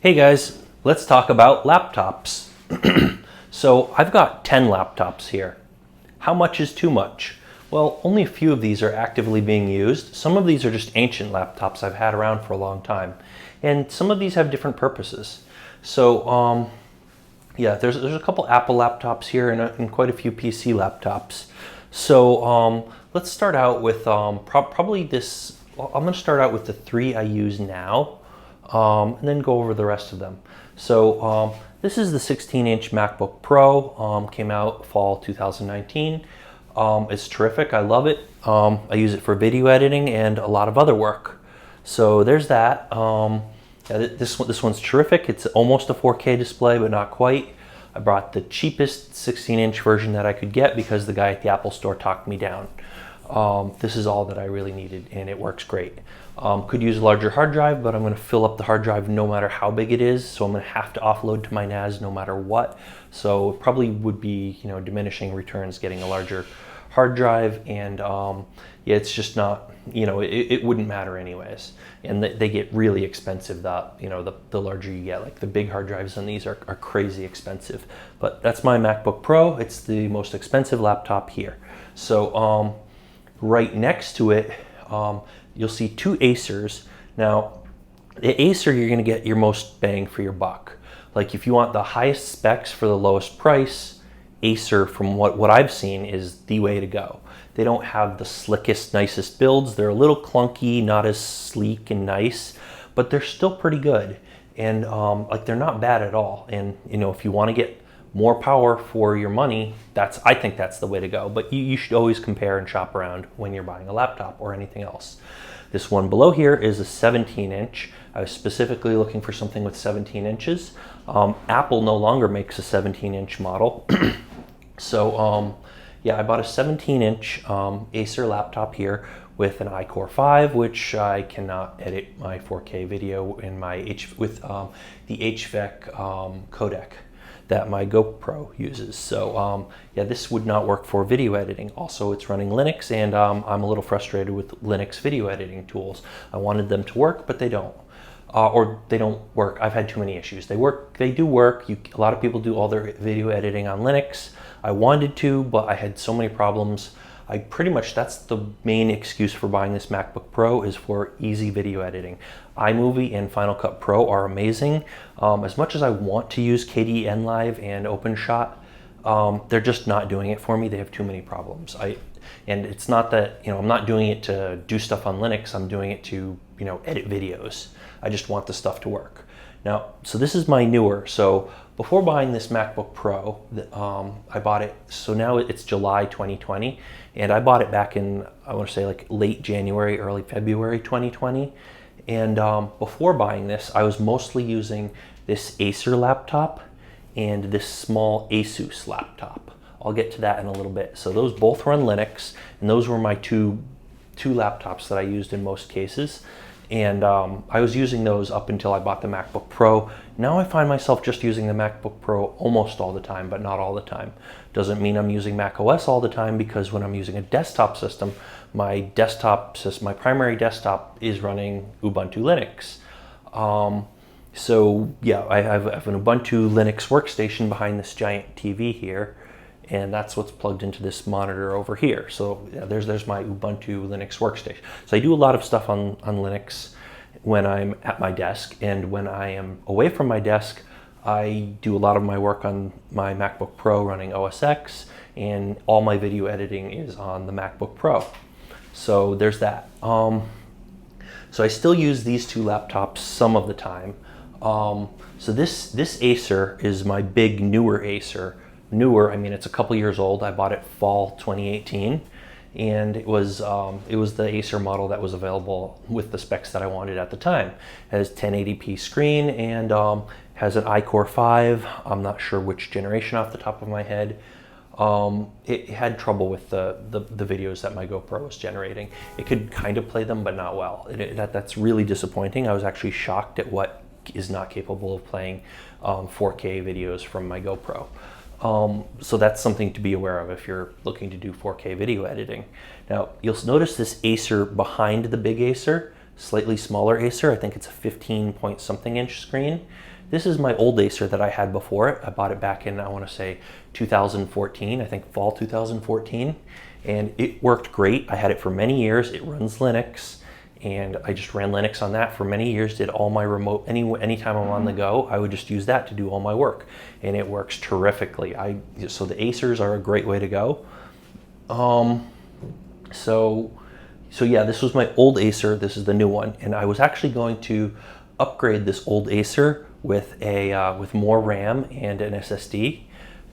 Hey guys, let's talk about laptops. So I've got 10 laptops here. How much is too much? Well, only a few of these are actively being used. Some of these are just ancient laptops I've had around for a long time. And some of these have different purposes. So yeah, there's a couple Apple laptops here and quite a few PC laptops. So let's start out with probably this. I'm going to start out with the three I use now. And then go over the rest of them. So this is the 16-inch MacBook Pro, came out fall 2019. It's terrific, I love it. I use it for video editing and a lot of other work. So there's that. This one's terrific. It's almost a 4K display, but not quite. I brought the cheapest 16-inch version that I could get because the guy at the Apple Store talked me down. This is all that I really needed, and it works great. Could use a larger hard drive, but I'm going to fill up the hard drive no matter how big it is, so I'm going to have to offload to my NAS no matter what. So it probably would be, diminishing returns getting a larger hard drive, and yeah, it's just not, it wouldn't matter anyways. And they get really expensive. The larger you get, like the big hard drives on these are crazy expensive. But that's my MacBook Pro. It's the most expensive laptop here. So right next to it, you'll see two Acers. Now, the Acer, you're going to get your most bang for your buck. Like if you want the highest specs for the lowest price, Acer, from what I've seen, is the way to go. They don't have the slickest, nicest builds. They're a little clunky, not as sleek and nice, but they're still pretty good. And they're not bad at all. And if you want to get more power for your money, I think that's the way to go. But you should always compare and shop around when you're buying a laptop or anything else. This one below here is a 17-inch. I was specifically looking for something with 17 inches. Apple no longer makes a 17-inch model. So yeah, I bought a 17-inch Acer laptop here with an iCore 5, which I cannot edit my 4K video in with the HVAC codec that my GoPro uses. So yeah, this would not work for video editing. Also, it's running Linux, and I'm a little frustrated with Linux video editing tools. I wanted them to work, but they don't. Or they don't work. I've had too many issues. They do work. A lot of people do all their video editing on Linux. I wanted to, but I had so many problems. That's the main excuse for buying this MacBook Pro, is for easy video editing. iMovie and Final Cut Pro are amazing. As much as I want to use KDE NLive and OpenShot, they're just not doing it for me. They have too many problems. And it's not that, I'm not doing it to do stuff on Linux. I'm doing it to, edit videos. I just want the stuff to work. Now, so this is my newer. So before buying this MacBook Pro, I bought it, so now it's July 2020, and I bought it back in, I want to say like late January, early February 2020. And before buying this, I was mostly using this Acer laptop and this small Asus laptop. I'll get to that in a little bit. So those both run Linux, and those were my two laptops that I used in most cases. And I was using those up until I bought the MacBook Pro. Now I find myself just using the MacBook Pro almost all the time, but not all the time. Doesn't mean I'm using Mac OS all the time, because when I'm using a desktop system, my primary desktop is running Ubuntu Linux. So yeah, I have an Ubuntu Linux workstation behind this giant TV here, and that's what's plugged into this monitor over here. So yeah, there's my Ubuntu Linux workstation. So I do a lot of stuff on Linux when I'm at my desk, and when I am away from my desk, I do a lot of my work on my MacBook Pro running OS X, and all my video editing is on the MacBook Pro. So there's that. So I still use these two laptops some of the time. So this Acer is my big newer Acer. Newer, I mean, it's a couple years old. I bought it fall 2018, and it was the Acer model that was available with the specs that I wanted at the time. It has 1080p screen and has an iCore 5. I'm not sure which generation off the top of my head. It had trouble with the videos that my GoPro was generating. It could kind of play them, but not well. That's really disappointing. I was actually shocked at what is not capable of playing 4K videos from my GoPro. So that's something to be aware of if you're looking to do 4K video editing. Now, you'll notice this Acer behind the big Acer. slightly smaller Acer. I think it's a 15 point something inch screen. This is my old Acer that I had before it. I bought it back in, I want to say 2014, I think fall 2014, and it worked great. I had it for many years. It runs Linux, and I just ran Linux on that for many years, did all my remote, anytime I'm on the go, I would just use that to do all my work, and it works terrifically. So the Acers are a great way to go. So yeah, this was my old Acer, this is the new one, and I was actually going to upgrade this old Acer with with more RAM and an SSD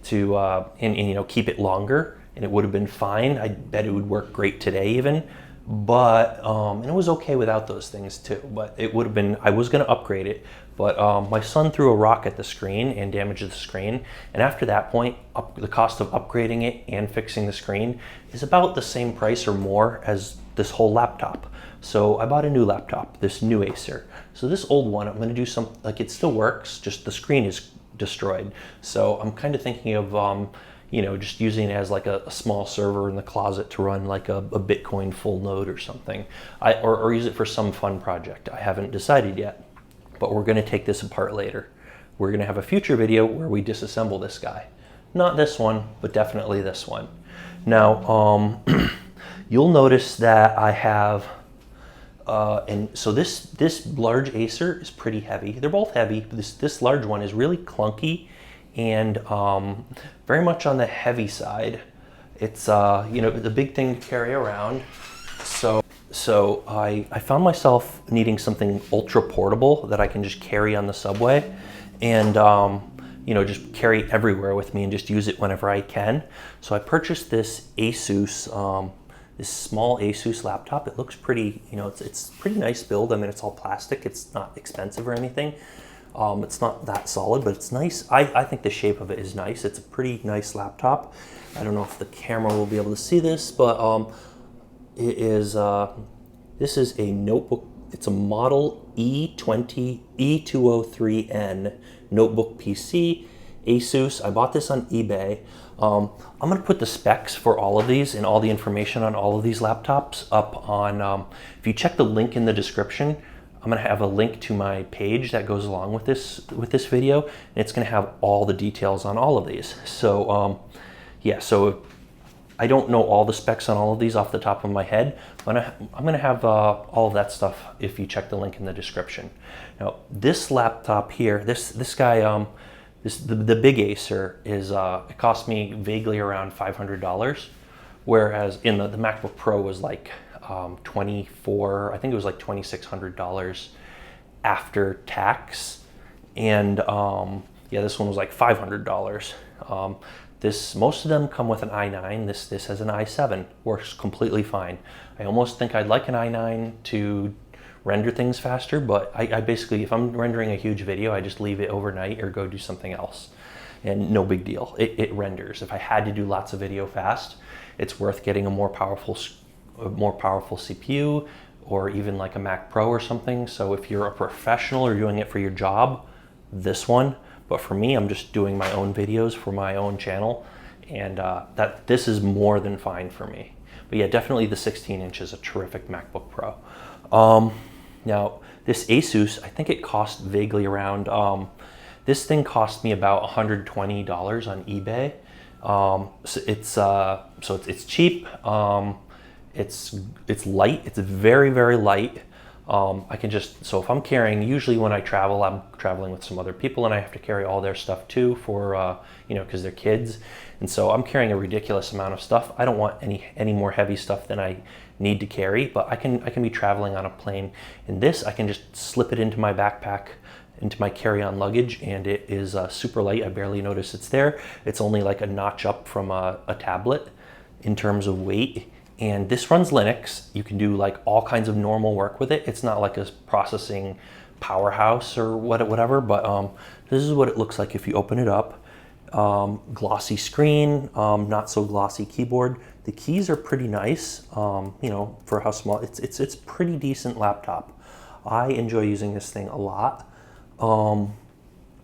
to and keep it longer, and it would have been fine. I bet it would work great today even, but and it was okay without those things too. But it would have been, I was going to upgrade it, but my son threw a rock at the screen and damaged the screen, and after that point, the cost of upgrading it and fixing the screen is about the same price or more as this whole laptop. So I bought a new laptop, this new Acer. So this old one, I'm going to do some, like, it still works, just the screen is destroyed. So I'm kind of thinking of, just using it as like a small server in the closet to run like a Bitcoin full node or something, or use it for some fun project. I haven't decided yet, but we're going to take this apart later. We're going to have a future video where we disassemble this guy. Not this one, but definitely this one. Now, you'll notice that I have, and so this large Acer is pretty heavy. They're both heavy. This large one is really clunky and very much on the heavy side. It's the big thing to carry around. So I found myself needing something ultra portable that I can just carry on the subway, and just carry it everywhere with me and just use it whenever I can. So I purchased this Asus. This small Asus laptop. It looks pretty, it's pretty nice build. I mean, it's all plastic. It's not expensive or anything. It's not that solid, but it's nice. I think the shape of it is nice. It's a pretty nice laptop. I don't know if the camera will be able to see this, but it is. This is a notebook. It's a Model E203N notebook PC, Asus. I bought this on eBay. I'm going to put the specs for all of these and all the information on all of these laptops up on, if you check the link in the description, I'm going to have a link to my page that goes along with this video, and it's going to have all the details on all of these. So yeah, so I don't know all the specs on all of these off the top of my head, but I'm going to have all of that stuff if you check the link in the description. Now, this laptop here, this guy, the big Acer is, it cost me vaguely around $500, whereas in the MacBook Pro was like I think it was like $2,600 after tax, and yeah, this one was like $500. Most of them come with an i9. This has an i7, works completely fine. I almost think I'd like an i9 to render things faster, but I basically, if I'm rendering a huge video, I just leave it overnight or go do something else, and no big deal. It renders. If I had to do lots of video fast, it's worth getting a more powerful CPU, or even like a Mac Pro or something. So if you're a professional or doing it for your job, this one. But for me, I'm just doing my own videos for my own channel, and this is more than fine for me. But yeah, definitely the 16-inch is a terrific MacBook Pro. Now, this Asus, I think it cost vaguely around, this thing cost me about $120 on eBay. So it's cheap. It's light. It's very, very light. So if I'm carrying, usually when I travel, I'm traveling with some other people, and I have to carry all their stuff too for, because they're kids. And so I'm carrying a ridiculous amount of stuff. I don't want any more heavy stuff than I need to carry, but I can be traveling on a plane. And this, I can just slip it into my backpack, into my carry-on luggage, and it is super light. I barely notice it's there. It's only like a notch up from a tablet in terms of weight. And this runs Linux. You can do like all kinds of normal work with it. It's not like a processing powerhouse or whatever, but this is what it looks like if you open it up. Glossy screen, not so glossy keyboard. The keys are pretty nice, for how small. It's pretty decent laptop. I enjoy using this thing a lot.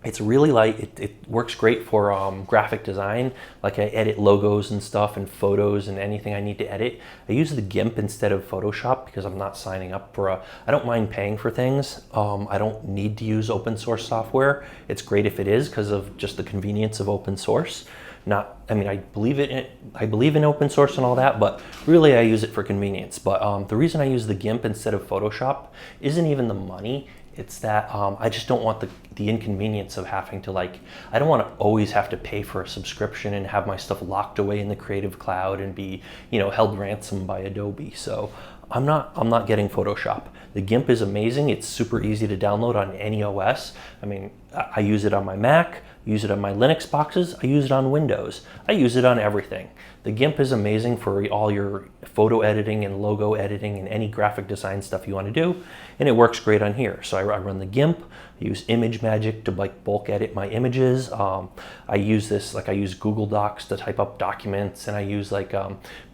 It's really light. It works great for graphic design. Like I edit logos and stuff and photos and anything I need to edit. I use the GIMP instead of Photoshop because I'm not signing up for I don't mind paying for things. I don't need to use open source software. It's great if it is because of just the convenience of open source. I mean, I believe in open source and all that, but really I use it for convenience. But the reason I use the GIMP instead of Photoshop isn't even the money. It's that I just don't want the inconvenience of having to I don't want to always have to pay for a subscription and have my stuff locked away in the Creative Cloud and be, held ransom by Adobe. So I'm not getting Photoshop. The GIMP is amazing. It's super easy to download on any OS. I mean, I use it on my Mac, use it on my Linux boxes, I use it on Windows. I use it on everything. The GIMP is amazing for all your photo editing and logo editing and any graphic design stuff you want to do, and it works great on here. So I run the GIMP, I use ImageMagick to bulk edit my images. I use this, I use Google Docs to type up documents, and I use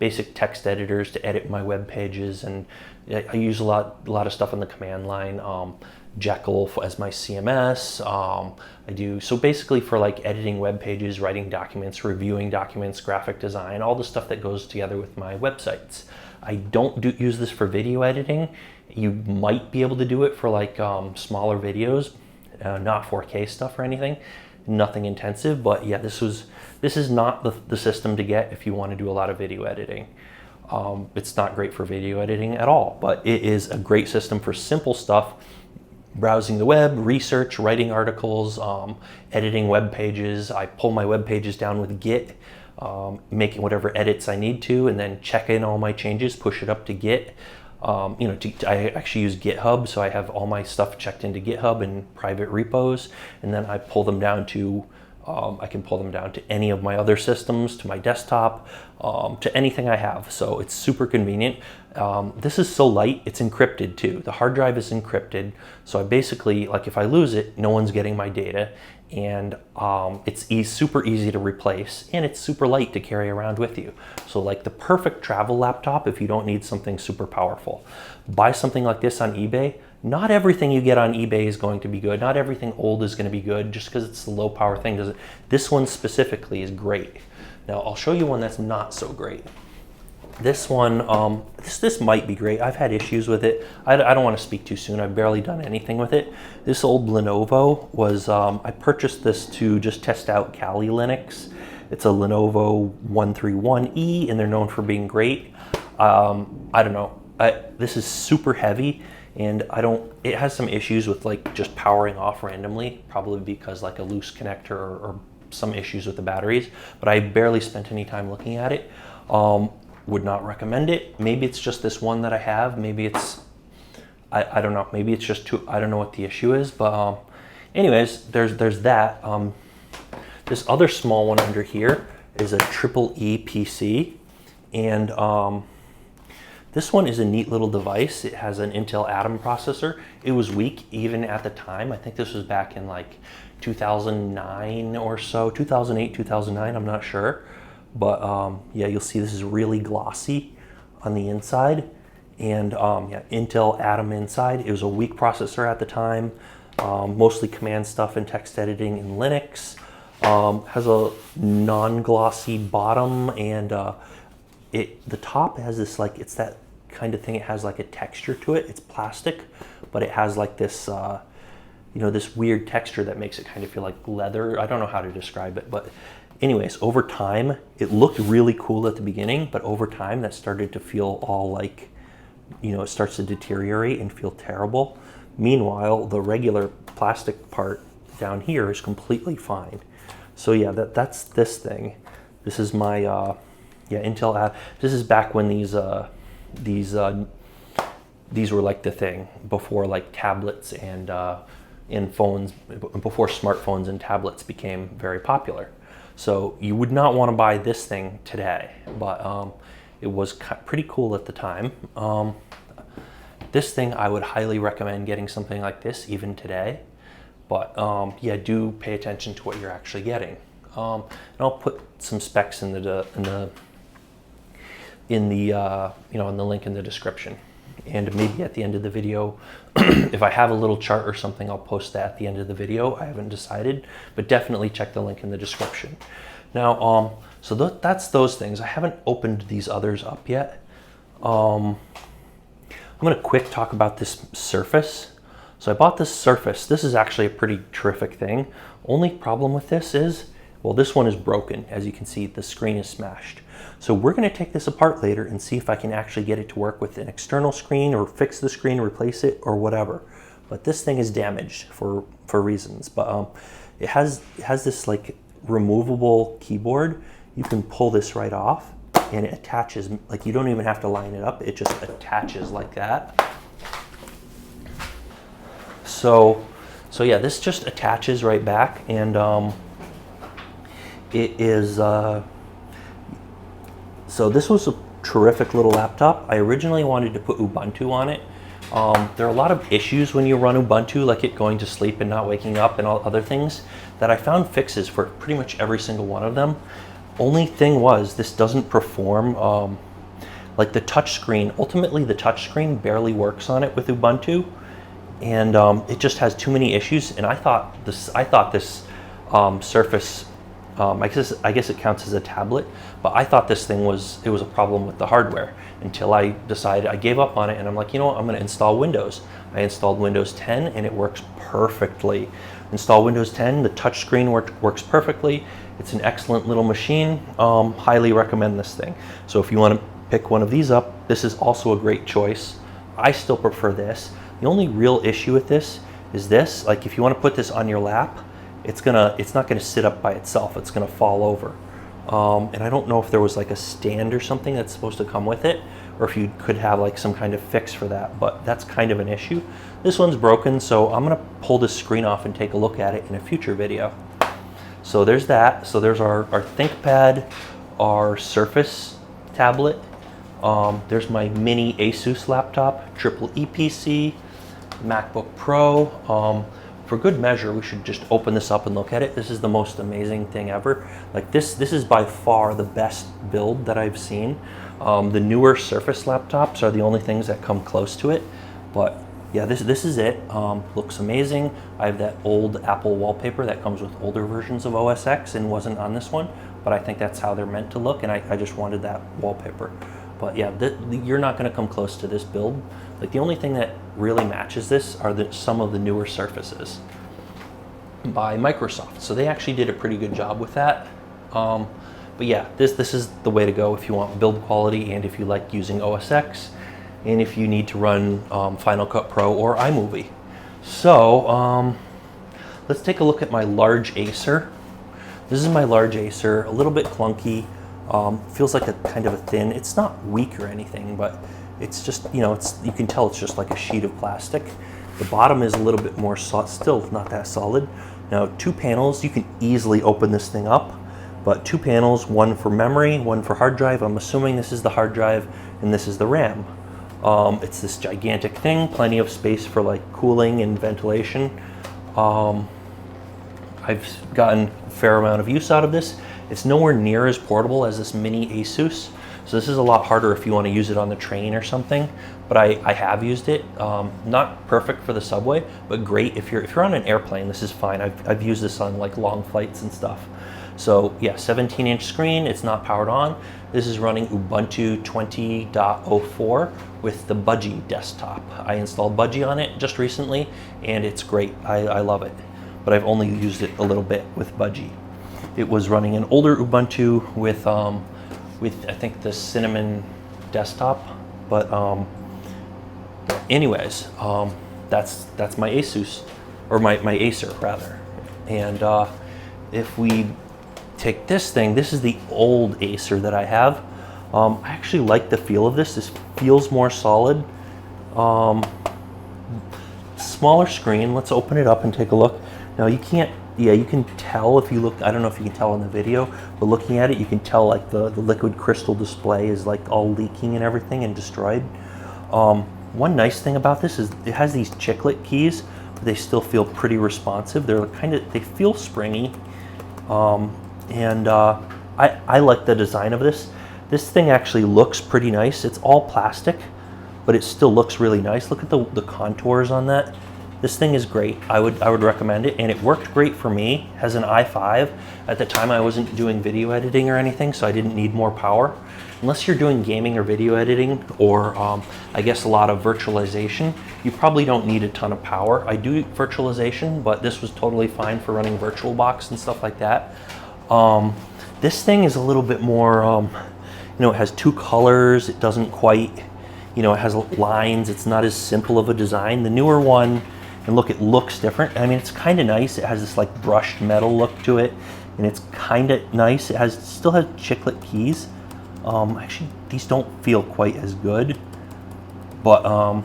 basic text editors to edit my web pages, and I use a lot of stuff on the command line. Jekyll as my CMS. I do so basically for editing web pages, writing documents, reviewing documents, graphic design, all the stuff that goes together with my websites. I don't use this for video editing. You might be able to do it for smaller videos, not 4K stuff or anything, nothing intensive. But yeah, this is not the system to get if you want to do a lot of video editing. It's not great for video editing at all, but it is a great system for simple stuff. Browsing the web, research, writing articles, editing web pages. I pull my web pages down with Git, making whatever edits I need to, and then check in all my changes, push it up to Git. I actually use GitHub, so I have all my stuff checked into GitHub and private repos, and then I pull them down to I can pull them down to any of my other systems, to my desktop, to anything I have. So it's super convenient. This is so light, it's encrypted too. The hard drive is encrypted. So I basically, if I lose it, no one's getting my data. And it's super easy to replace, and it's super light to carry around with you. So the perfect travel laptop if you don't need something super powerful. Buy something like this on eBay. Not everything you get on eBay is going to be good. Not everything old is going to be good just because it's the low power thing. This one specifically is great. Now I'll show you one that's not so great. This one, this might be great. I've had issues with it. I don't want to speak too soon. I've barely done anything with it. This old Lenovo was, I purchased this to just test out Kali Linux. It's a Lenovo 131E, and they're known for being great. I don't know. This is super heavy, and it has some issues with just powering off randomly, probably because a loose connector or some issues with the batteries, but I barely spent any time looking at it. Would not recommend it. Maybe it's just this one that I have. Maybe it's, I don't know. Maybe it's just too, I don't know what the issue is, but anyways, there's that. This other small one under here is a EEE PC, and this one is a neat little device. It has an Intel Atom processor. It was weak even at the time. I think this was back in 2009 or so, 2008, 2009, I'm not sure. But yeah, you'll see this is really glossy on the inside, and yeah, Intel Atom inside. It was a weak processor at the time, mostly command stuff and text editing in Linux. Has a non-glossy bottom, and the top has this it's that kind of thing. It has a texture to it. It's plastic, but it has this this weird texture that makes it kind of feel like leather. I don't know how to describe it, but anyways, over time, it looked really cool at the beginning, but over time that started to feel all it starts to deteriorate and feel terrible. Meanwhile, the regular plastic part down here is completely fine. So yeah, that's this thing. This is my Intel. This is back when these were the thing before tablets and phones, before smartphones and tablets became very popular. So you would not want to buy this thing today, but it was pretty cool at the time. This thing, I would highly recommend getting something like this even today. But yeah, do pay attention to what you're actually getting. And I'll put some specs in the link in the description. And maybe at the end of the video, if I have a little chart or something, I'll post that at the end of the video. I haven't decided, but definitely check the link in the description. Now, so that's those things. I haven't opened these others up yet. I'm gonna quick talk about this Surface. So I bought this Surface. This is actually a pretty terrific thing. Only problem with this is, well, this one is broken. As you can see, the screen is smashed. So we're gonna take this apart later and see if I can actually get it to work with an external screen or fix the screen, replace it, or whatever. But this thing is damaged for reasons. But it has this like removable keyboard. You can pull this right off and it attaches, like you don't even have to line it up. It just attaches like that. So yeah, this just attaches right back, and it is, so this was a terrific little laptop. I originally wanted to put Ubuntu on it. There are a lot of issues when you run Ubuntu, like it going to sleep and not waking up and all other things, that I found fixes for pretty much every single one of them. Only thing was, this doesn't perform, like the touch screen. Ultimately, the touch screen barely works on it with Ubuntu, and it just has too many issues. And I thought this Surface, I guess it counts as a tablet, but I thought this thing it was a problem with the hardware until I decided, I gave up on it, and I'm like, you know what, I'm going to install Windows. I installed Windows 10 and it works perfectly. Install Windows 10, the touchscreen works perfectly. It's an excellent little machine. Highly recommend this thing. So if you want to pick one of these up, this is also a great choice. I still prefer this. The only real issue with this is this, like if you want to put this on your lap, it's not gonna sit up by itself. It's gonna fall over. And I don't know if there was like a stand or something that's supposed to come with it, or if you could have like some kind of fix for that, but that's kind of an issue. This one's broken, so I'm gonna pull this screen off and take a look at it in a future video. So there's that. So there's our ThinkPad, our Surface tablet. There's my mini Asus laptop, triple EPC, MacBook Pro. For good measure, we should just open this up and look at it. This is the most amazing thing ever. Like this is by far the best build that I've seen. The newer Surface laptops are the only things that come close to it. But yeah, this is it. Looks amazing. I have that old Apple wallpaper that comes with older versions of OS X and wasn't on this one, but I think that's how they're meant to look, and I just wanted that wallpaper. But yeah, you're not gonna come close to this build. Like the only thing that really matches this are some of the newer Surfaces by Microsoft. So they actually did a pretty good job with that. But yeah, this is the way to go if you want build quality and if you like using OS X and if you need to run Final Cut Pro or iMovie. So let's take a look at my large Acer. This is my large Acer, a little bit clunky. Feels like a kind of a thin, it's not weak or anything, but it's just, you can tell it's just like a sheet of plastic. The bottom is a little bit more solid, still not that solid. Now, 2 panels, you can easily open this thing up, but 2 panels, one for memory, one for hard drive. I'm assuming this is the hard drive and this is the RAM. It's this gigantic thing, plenty of space for like cooling and ventilation. I've gotten a fair amount of use out of this. It's nowhere near as portable as this mini Asus. So this is a lot harder if you want to use it on the train or something, but I have used it. Not perfect for the subway, but great if you're on an airplane. This is fine. I've used this on like long flights and stuff. So yeah, 17-inch screen. It's not powered on. This is running Ubuntu 20.04 with the Budgie desktop. I installed Budgie on it just recently, and it's great. I love it, but I've only used it a little bit with Budgie. It was running an older Ubuntu with I think the Cinnamon desktop, but anyways, that's my Asus, or my Acer rather. And if we take this thing, this is the old Acer that I have. I actually like the feel of this. This feels more solid. Smaller screen. Let's open it up and take a look. Now you can tell if you look, I don't know if you can tell in the video, but looking at it, you can tell like the liquid crystal display is like all leaking and everything and destroyed. One nice thing about this is it has these chiclet keys, but they still feel pretty responsive. They feel springy. I like the design of this. This thing actually looks pretty nice. It's all plastic. but it still looks really nice. Look at the contours on that. This thing is great. I would recommend it, and it worked great for me. It has an i5. At the time I wasn't doing video editing or anything, so I didn't need more power. Unless you're doing gaming or video editing, or I guess a lot of virtualization, you probably don't need a ton of power. I do virtualization, but this was totally fine for running VirtualBox and stuff like that. This thing is a little bit more, it has two colors. It doesn't quite, it has lines. It's not as simple of a design. The newer one, and look, it looks different. I mean, it's kind of nice. It has this like brushed metal look to it, and it's kind of nice. It still has chiclet keys. Actually, these don't feel quite as good, but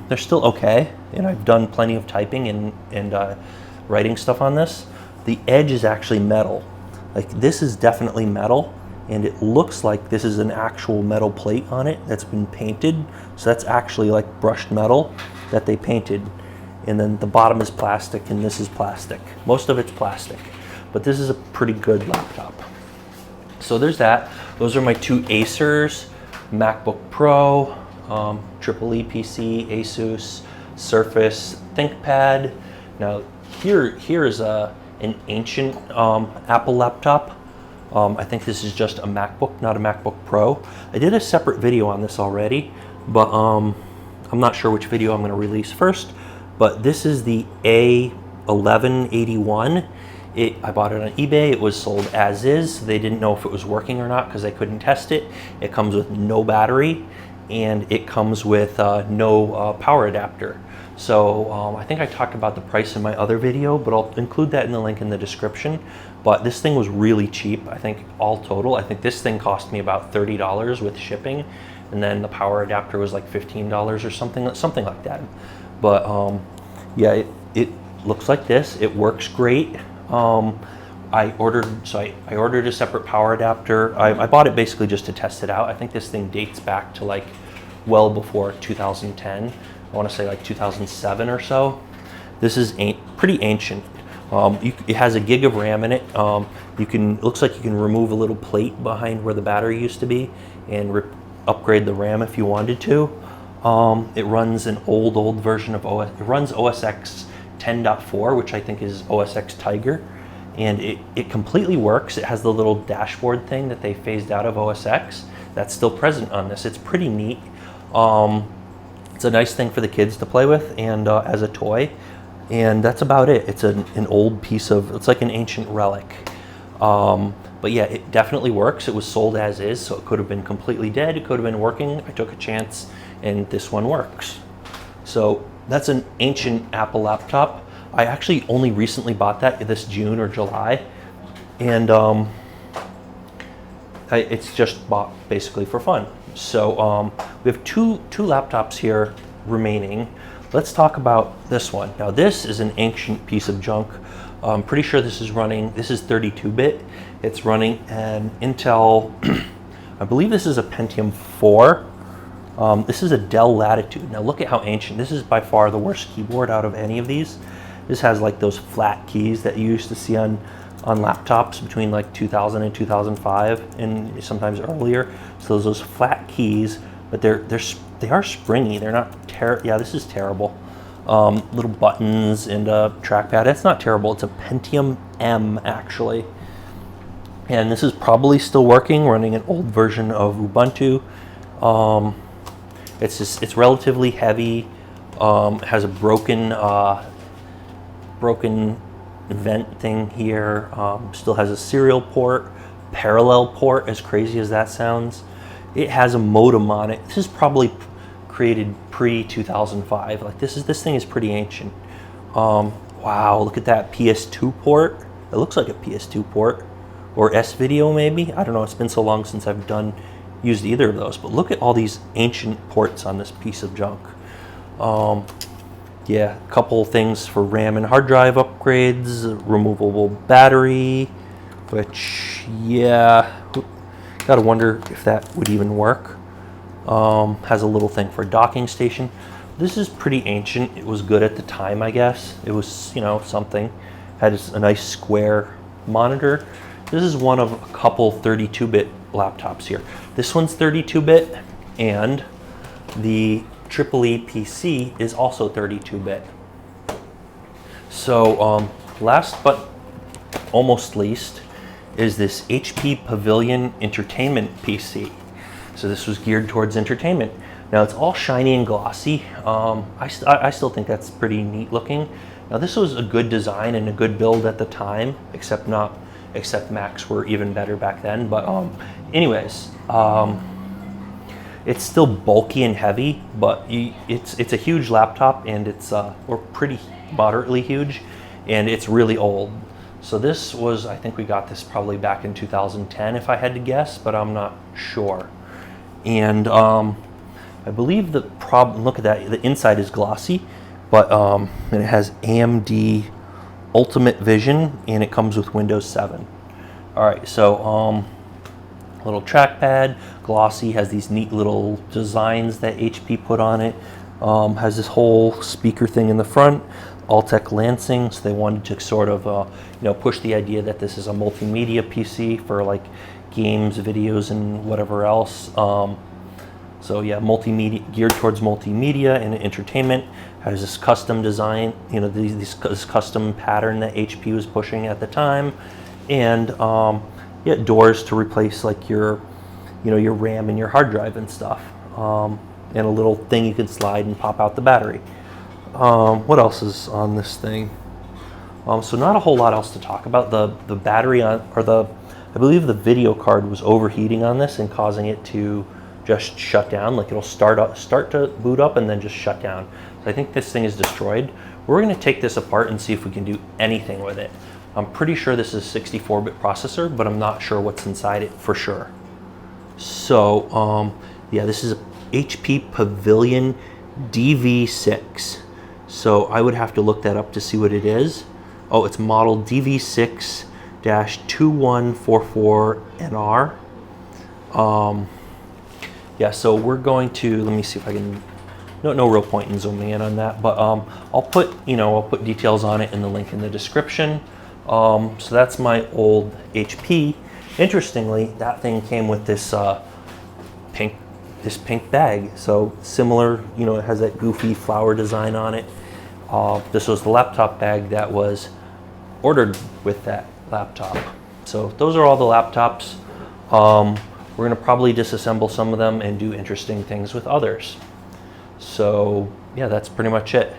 they're still okay. And I've done plenty of typing and writing stuff on this. The edge is actually metal. Like, this is definitely metal, and it looks like this is an actual metal plate on it that's been painted. So that's actually like brushed metal that they painted. And then the bottom is plastic, and this is plastic. Most of it's plastic, but this is a pretty good laptop. So there's that. Those are my two Acers, MacBook Pro, Triple E PC, Asus, Surface ThinkPad. Now here is an ancient Apple laptop. I think this is just a MacBook, not a MacBook Pro. I did a separate video on this already, but I'm not sure which video I'm going to release first. But this is the A1181. I bought it on eBay. It was sold as is. They didn't know if it was working or not because they couldn't test it. It comes with no battery, and it comes with no power adapter. So I think I talked about the price in my other video, but I'll include that in the link in the description. But this thing was really cheap. I think all total, I think this thing cost me about $30 with shipping, and then the power adapter was like $15 or something like that. But yeah, it looks like this. It works great. I ordered a separate power adapter. I bought it basically just to test it out. I think this thing dates back to like well before 2010. I want to say like 2007 or so. This is pretty ancient. It has a gig of RAM in it. It looks like you can remove a little plate behind where the battery used to be and upgrade the RAM if you wanted to. It runs an old version of OS. It runs OS X 10.4, which I think is OS X Tiger, and it completely works. It has the little dashboard thing that they phased out of OS X. That's still present on this. It's pretty neat. It's a nice thing for the kids to play with and as a toy, and that's about it. It's an old piece of, it's like an ancient relic. But yeah, it definitely works. It was sold as is, so it could have been completely dead. It could have been working. I took a chance, and this one works. So that's an ancient Apple laptop. I actually only recently bought that this June or July, and it's just bought basically for fun. So we have two laptops here remaining. Let's talk about this one. Now this is an ancient piece of junk. I'm pretty sure this is 32-bit. It's running an Intel, I believe this is a Pentium 4. This is a Dell Latitude. Now look at how ancient. This is by far the worst keyboard out of any of these. This has like those flat keys that you used to see on laptops between like 2000 and 2005 and sometimes earlier. So those flat keys, but they are springy. They're not yeah, this is terrible. Little buttons and a trackpad. That's not terrible. It's a Pentium M actually. And this is probably still working, running an old version of Ubuntu. It's relatively heavy. It has a broken vent thing here. Still has a serial port, parallel port, as crazy as that sounds. It has a modem on it. This is probably created pre-2005. Like this thing is pretty ancient. Wow, look at that PS2 port. It looks like a PS2 port or S-Video maybe. I don't know. It's been so long since I've used either of those. But look at all these ancient ports on this piece of junk. Yeah, a couple things for RAM and hard drive upgrades, removable battery, which, yeah, gotta wonder if that would even work. Has a little thing for a docking station. This is pretty ancient. It was good at the time, I guess. It was, something. Had a nice square monitor. This is one of a couple 32-bit laptops here. This one's 32-bit, and the EEE PC is also 32-bit. So last but almost least is this HP Pavilion Entertainment PC. So this was geared towards entertainment. Now it's all shiny and glossy. I still think that's pretty neat looking. Now this was a good design and a good build at the time, except Macs were even better back then. But anyways, it's still bulky and heavy, but it's a huge laptop, and it's or pretty moderately huge, and it's really old. So this was, I think we got this probably back in 2010 if I had to guess, but I'm not sure. And I believe the problem, look at that, the inside is glossy, but and it has AMD Ultimate Vision, and it comes with Windows 7. All right, so little trackpad, glossy, has these neat little designs that HP put on it. Has this whole speaker thing in the front, Altec Lansing, so they wanted to sort of push the idea that this is a multimedia PC for like games, videos, and whatever else. So yeah, multimedia, geared towards multimedia and entertainment. Has this custom design, this custom pattern that HP was pushing at the time, and yeah, doors to replace like your RAM and your hard drive and stuff, and a little thing you can slide and pop out the battery. What else is on this thing? So not a whole lot else to talk about. The battery I believe the video card was overheating on this and causing it to just shut down. Like it'll start to boot up and then just shut down. So I think this thing is destroyed. We're going to take this apart and see if we can do anything with it. I'm pretty sure this is a 64-bit processor, but I'm not sure what's inside it for sure. So yeah, this is a HP Pavilion DV6. So I would have to look that up to see what it is. Oh, it's model DV6-2144NR. Yeah, so we're going to, let me see if I can, no real point in zooming in on that, but I'll put details on it in the link in the description. So that's my old HP. Interestingly, that thing came with this pink bag. So similar, it has that goofy flower design on it. This was the laptop bag that was ordered with that laptop. So those are all the laptops. We're going to probably disassemble some of them and do interesting things with others. So yeah, that's pretty much it.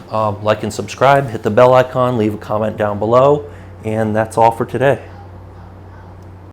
Like and subscribe, hit the bell icon, leave a comment down below, and that's all for today.